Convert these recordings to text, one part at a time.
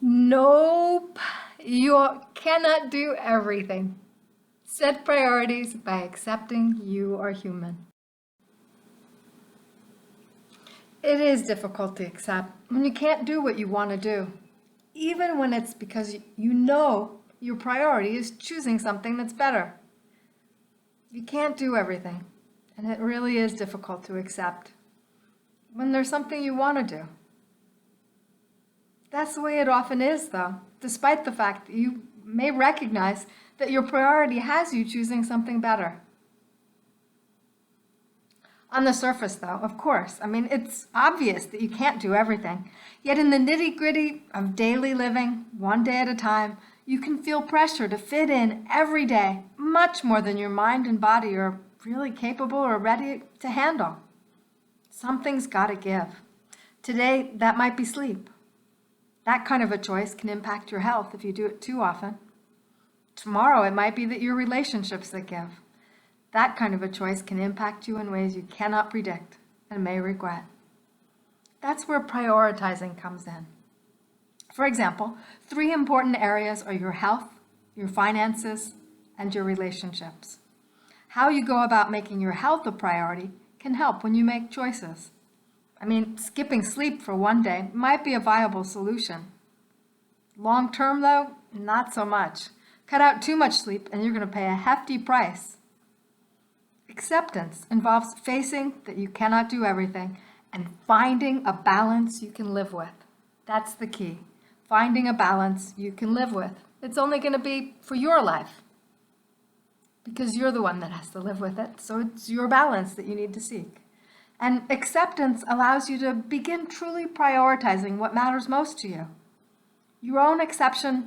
Nope, you cannot do everything. Set priorities by accepting you are human. It is difficult to accept when you can't do what you want to do, even when it's because you know your priority is choosing something that's better. You can't do everything, and it really is difficult to accept when there's something you want to do. That's the way it often is, though, despite the fact that you may recognize that your priority has you choosing something better. On the surface, though, of course, it's obvious that you can't do everything. Yet in the nitty-gritty of daily living, one day at a time, you can feel pressure to fit in every day, much more than your mind and body are really capable or ready to handle. Something's got to give. Today, that might be sleep. That kind of a choice can impact your health if you do it too often. Tomorrow, it might be that your relationships that give. That kind of a choice can impact you in ways you cannot predict and may regret. That's where prioritizing comes in. For example, 3 important areas are your health, your finances, and your relationships. How you go about making your health a priority can help when you make choices. Skipping sleep for one day might be a viable solution. Long term, though, not so much. Cut out too much sleep and you're going to pay a hefty price. Acceptance involves facing that you cannot do everything and finding a balance you can live with. That's the key. Finding a balance you can live with. It's only going to be for your life because you're the one that has to live with it. So it's your balance that you need to seek. And acceptance allows you to begin truly prioritizing what matters most to you. Your own acceptance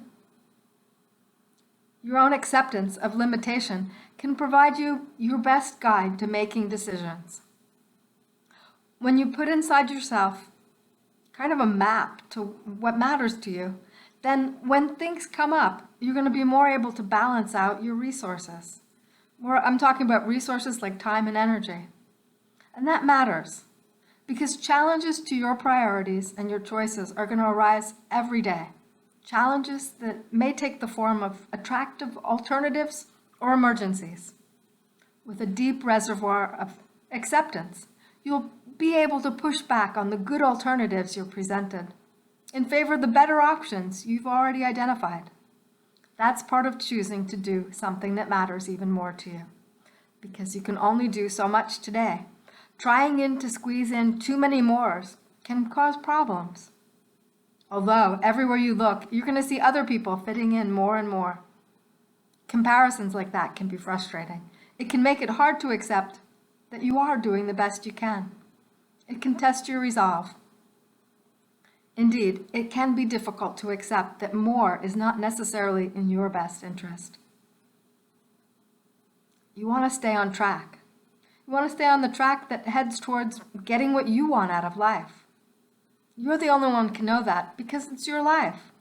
of limitation can provide you your best guide to making decisions. When you put inside yourself kind of a map to what matters to you, then when things come up, you're going to be more able to balance out your resources. I'm talking about resources like time and energy. And that matters because challenges to your priorities and your choices are going to arise every day. Challenges that may take the form of attractive alternatives or emergencies. With a deep reservoir of acceptance, you'll be able to push back on the good alternatives you're presented in favor of the better options you've already identified. That's part of choosing to do something that matters even more to you, because you can only do so much today. Trying to squeeze in too many mores can cause problems. Although everywhere you look, you're going to see other people fitting in more and more. Comparisons like that can be frustrating. It can make it hard to accept that you are doing the best you can. It can test your resolve. Indeed, it can be difficult to accept that more is not necessarily in your best interest. You want to stay on track. You want to stay on the track that heads towards getting what you want out of life. You're the only one who can know that because it's your life.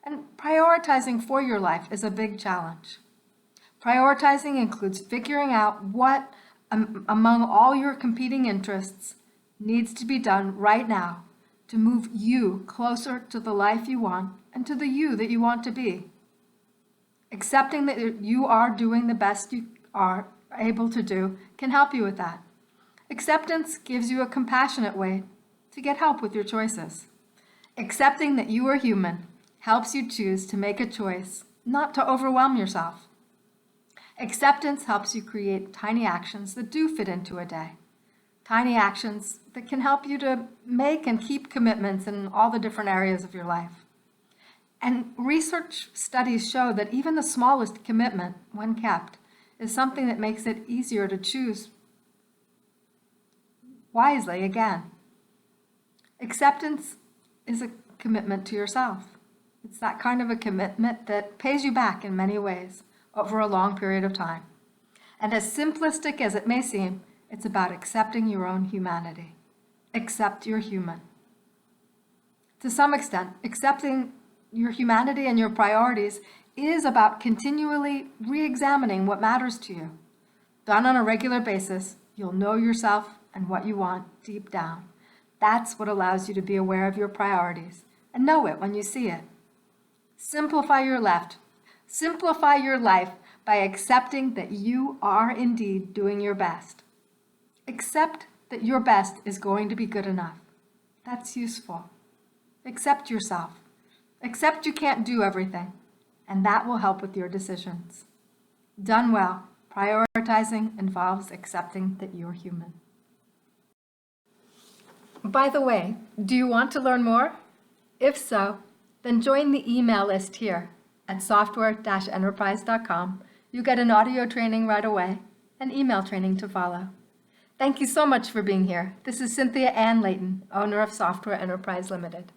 And prioritizing for your life is a big challenge. Prioritizing includes figuring out what, among all your competing interests, needs to be done right now to move you closer to the life you want and to the you that you want to be. Accepting that you are doing the best you are able to do can help you with that. Acceptance gives you a compassionate way to get help with your choices. Accepting that you are human helps you choose to make a choice, not to overwhelm yourself. Acceptance helps you create tiny actions that do fit into a day. Tiny actions that can help you to make and keep commitments in all the different areas of your life. And research studies show that even the smallest commitment, when kept, is something that makes it easier to choose wisely again. Acceptance is a commitment to yourself. It's that kind of a commitment that pays you back in many ways over a long period of time. And as simplistic as it may seem, it's about accepting your own humanity. Accept you're human. To some extent, accepting your humanity and your priorities is about continually re-examining what matters to you. Done on a regular basis, you'll know yourself and what you want deep down. That's what allows you to be aware of your priorities and know it when you see it. Simplify your life. Simplify your life by accepting that you are indeed doing your best. Accept that your best is going to be good enough. That's useful. Accept yourself. Accept you can't do everything, and that will help with your decisions. Done well, prioritizing involves accepting that you're human. By the way, do you want to learn more? If so, then join the email list here at software-enterprise.com. You get an audio training right away and email training to follow. Thank you so much for being here. This is Cynthia Ann Layton, owner of Software Enterprise Limited.